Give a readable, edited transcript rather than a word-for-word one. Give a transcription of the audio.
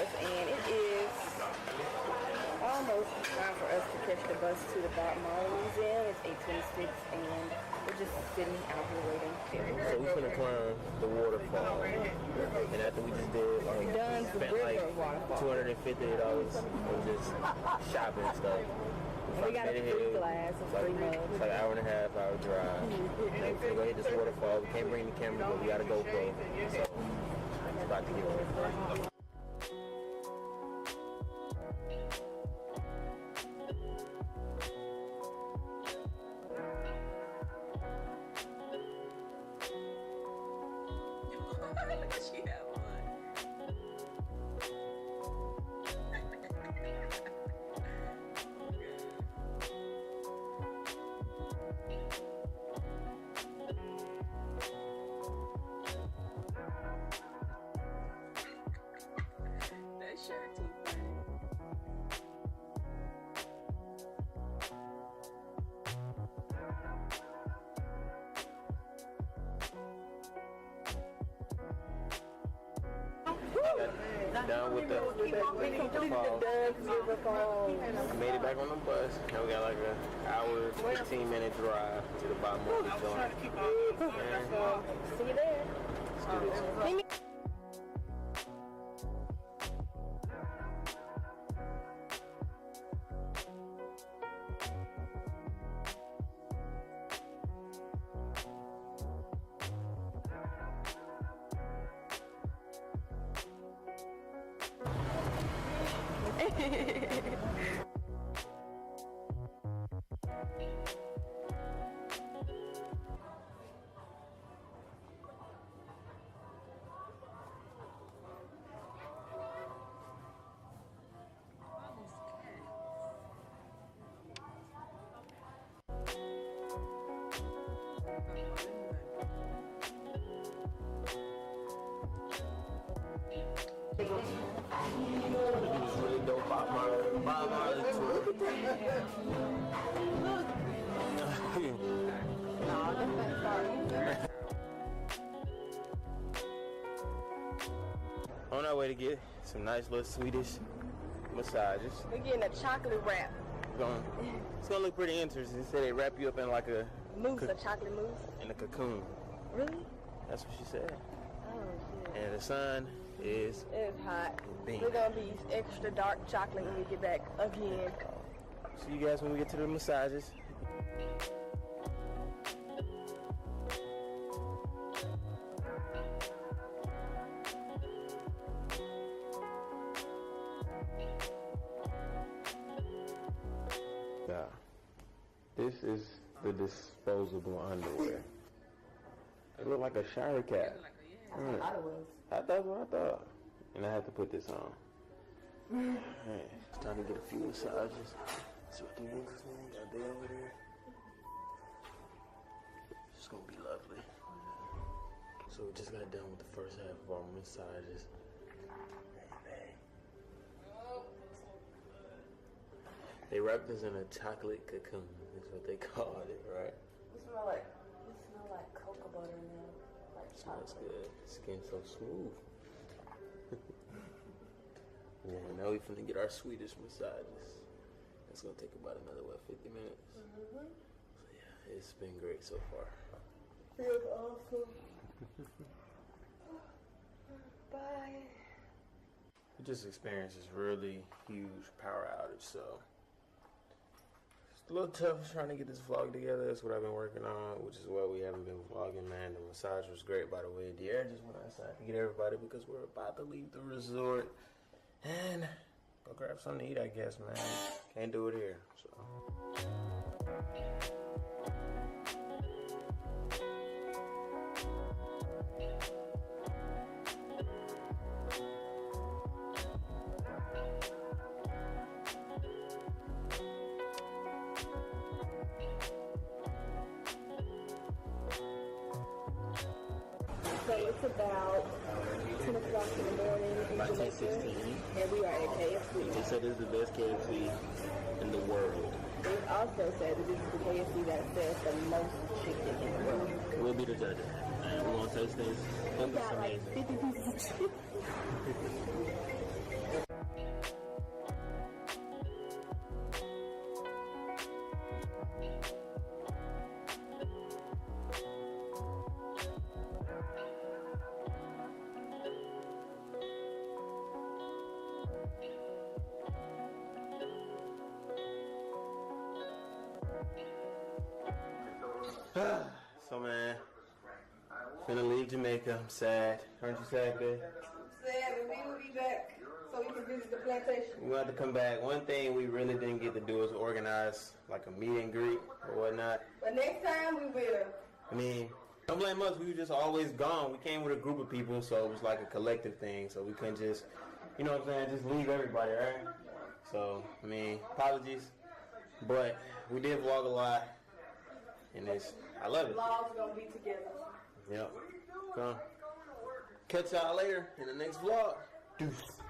us, and it is almost time for us to catch the bus to the Domo Museum. It's 8:26, and we're just sitting out here waiting. So we're gonna climb the waterfall, and after we just did, spent like $250 on just shopping and stuff. We got a free glass of free mug. It's like an hour and a half, hour drive. And we're gonna go hit this waterfall. We can't bring the camera, but we got a GoPro. So it's about to get on. Down with the I made it back on the bus. Now we got like an hour, 15-minute drive to the bottom of the joint. See you there. Let's do this. It's really dope Bob Marley tour. On our way to get some nice little Swedish massages. We're getting a chocolate wrap. It's gonna look pretty interesting. They say they wrap you up in like a mousse, a chocolate mousse. In a cocoon. Really? That's what she said. Oh shit. And the sun is hot. We're gonna be extra dark chocolate when we get back again. See you guys when we get to the massages. Yeah, this is the disposable underwear. It looked like a shower cap. That's what I thought. And I have to put this on. Alright, it's time to get a few massages. See what the niggas got there over there. It's gonna be lovely. So we just got done with the first half of our massages. They wrapped us in a chocolate cocoon. That's what they called it, right? It smells like cocoa butter now. Like smells good. Skin's so smooth. Yeah, now we finna get our Swedish massages. It's gonna take about another 50 minutes. So yeah, it's been great so far. Feels awesome. Bye. We just experienced this really huge power outage, so it's a little tough trying to get this vlog together. That's what I've been working on, which is why we haven't been vlogging, man. The massage was great, by the way. The air just went outside to get everybody because we're about to leave the resort and go grab something to eat, I guess, man. Can't do it here, so. So it's about 10 o'clock in the morning in Jamaica, and we are at KFC. They said this is the best KFC in the world. They also said that this is the KFC that sells the most chicken in the world. We'll be the judges. And we're going to taste this. We got like 50 pieces of chicken. leave Jamaica. I'm sad. Aren't you sad, babe? Sad, but we will be back so we can visit the plantation. We want to come back. One thing we really didn't get to do is organize like a meet and greet or whatnot. But next time we will. I mean, don't blame us. We were just always gone. We came with a group of people, so it was like a collective thing. So we couldn't just, you know what I'm saying, just leave everybody, right? So, I mean, apologies. But we did vlog a lot. And I love it. Vlogs gonna be together. Yep. Come on. Catch y'all later in the next vlog. Deuce.